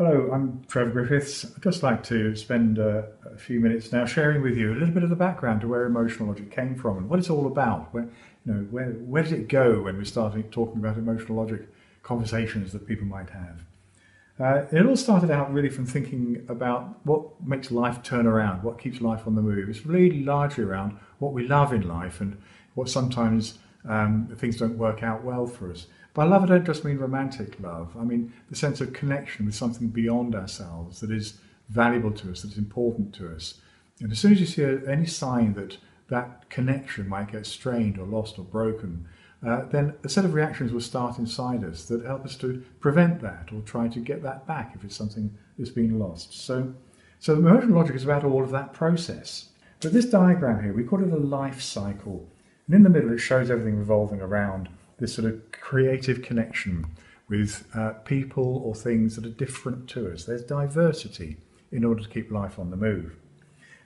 Hello, I'm Trevor Griffiths. I'd just like to spend a few minutes now sharing with you a little bit of the background to where emotional logic came from and what it's all about. Where does it go when we start talking about emotional logic conversations that people might have? It all started out really from thinking about what makes life turn around, what keeps life on the move. It's really largely around what we love in life and what sometimes things don't work out well for us. By love, I don't just mean romantic love. I mean the sense of connection with something beyond ourselves that is valuable to us, that is important to us. And as soon as you see any sign that that connection might get strained or lost or broken, then a set of reactions will start inside us that help us to prevent that or try to get that back if it's something that's been lost. So emotional logic is about all of that process. But this diagram here, we call it a life cycle. And in the middle, it shows everything revolving around this sort of creative connection with people or things that are different to us. There's diversity in order to keep life on the move.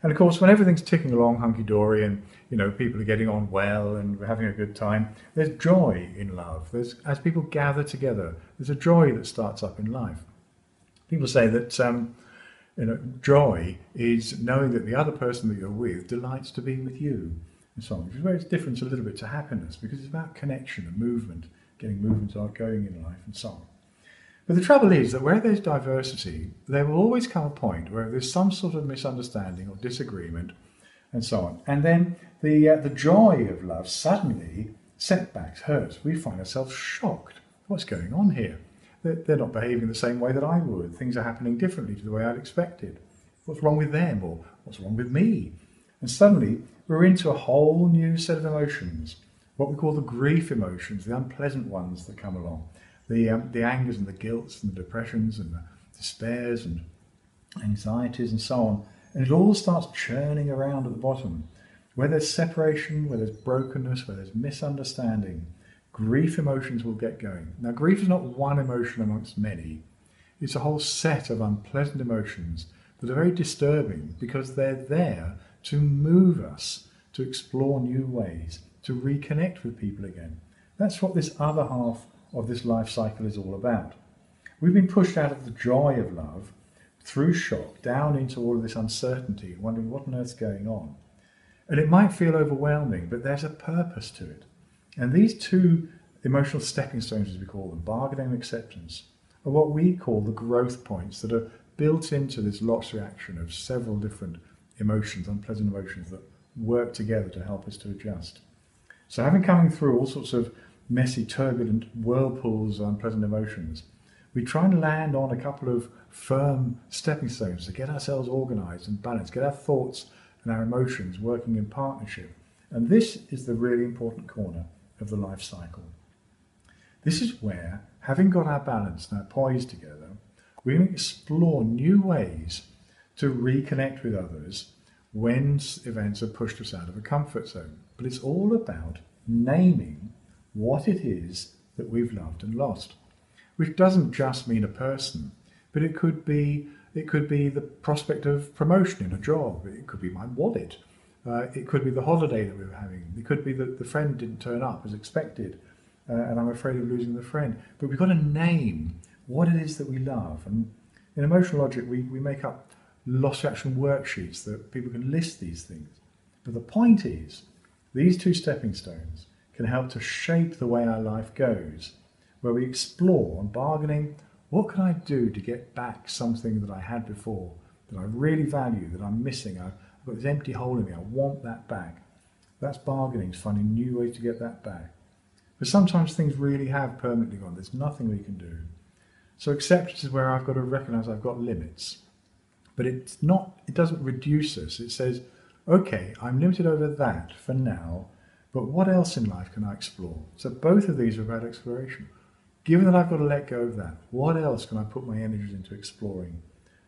And of course, when everything's ticking along hunky-dory and people are getting on well and we're having a good time, there's joy in love. As people gather together, there's a joy that starts up in life. People say that joy is knowing that the other person that you're with delights to be with you, and so on, which is where it's different a little bit to happiness, because it's about connection and movement, getting movement going in life and so on. But the trouble is that where there's diversity, there will always come a point where there's some sort of misunderstanding or disagreement and so on. And then the joy of love suddenly, setbacks, hurts. We find ourselves shocked. What's going on here? They're not behaving the same way that I would. Things are happening differently to the way I'd expected. What's wrong with them, or what's wrong with me? And suddenly we're into a whole new set of emotions, what we call the grief emotions, the unpleasant ones that come along. The angers and the guilts and the depressions and the despairs and anxieties and so on. And it all starts churning around at the bottom. Where there's separation, where there's brokenness, where there's misunderstanding, grief emotions will get going. Now, grief is not one emotion amongst many. It's a whole set of unpleasant emotions that are very disturbing because they're there to move us, to explore new ways, to reconnect with people again. That's what this other half of this life cycle is all about. We've been pushed out of the joy of love through shock down into all of this uncertainty, wondering what on earth's going on. And it might feel overwhelming, but there's a purpose to it. And these two emotional stepping stones, as we call them, bargaining and acceptance, are what we call the growth points that are built into this lots reaction of several different emotions, unpleasant emotions that work together to help us to adjust. So having coming through all sorts of messy, turbulent whirlpools of unpleasant emotions, we try and land on a couple of firm stepping stones to get ourselves organised and balanced, get our thoughts and our emotions working in partnership. And this is the really important corner of the life cycle. This is where, having got our balance and our poise together, we can explore new ways to reconnect with others when events have pushed us out of a comfort zone. But it's all about naming what it is that we've loved and lost, which doesn't just mean a person, but it could be the prospect of promotion in a job. It could be my wallet. It could be the holiday that we were having. It could be that the friend didn't turn up as expected, and I'm afraid of losing the friend. But we've got to name what it is that we love. And in emotional logic, we make up loss reaction worksheets that people can list these things. But the point is, these two stepping stones can help to shape the way our life goes, where we explore and bargaining, what can I do to get back something that I had before, that I really value, that I'm missing, I've got this empty hole in me, I want that back. That's bargaining, it's finding new ways to get that back. But sometimes things really have permanently gone, there's nothing we can do. So acceptance is where I've got to recognise I've got limits. But it doesn't reduce us, it says, okay, I'm limited over that for now, but what else in life can I explore? So both of these are about exploration. Given that I've got to let go of that, what else can I put my energies into exploring?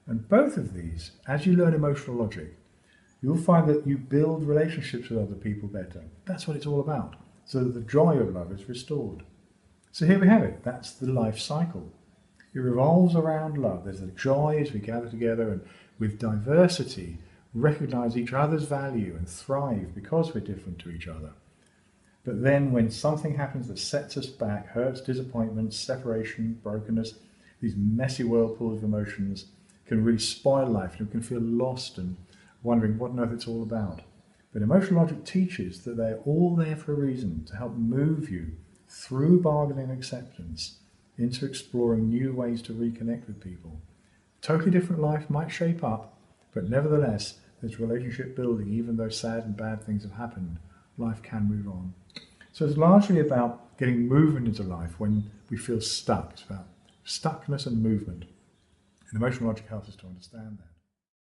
And both of these, as you learn emotional logic, you'll find that you build relationships with other people better. That's what it's all about, so that the joy of love is restored. So here we have it. That's the life cycle. It revolves around love. There's the joy as we gather together and with diversity recognize each other's value and thrive because we're different to each other. But then when something happens that sets us back, hurts, disappointment, separation, brokenness, these messy whirlpools of emotions can really spoil life, and we can feel lost and wondering what on earth it's all about. But emotional logic teaches that they're all there for a reason, to help move you through bargaining and acceptance into exploring new ways to reconnect with people. Totally different life might shape up, but nevertheless, there's relationship building. Even though sad and bad things have happened, life can move on. So it's largely about getting movement into life when we feel stuck. It's about stuckness and movement. And emotional logic helps us to understand that.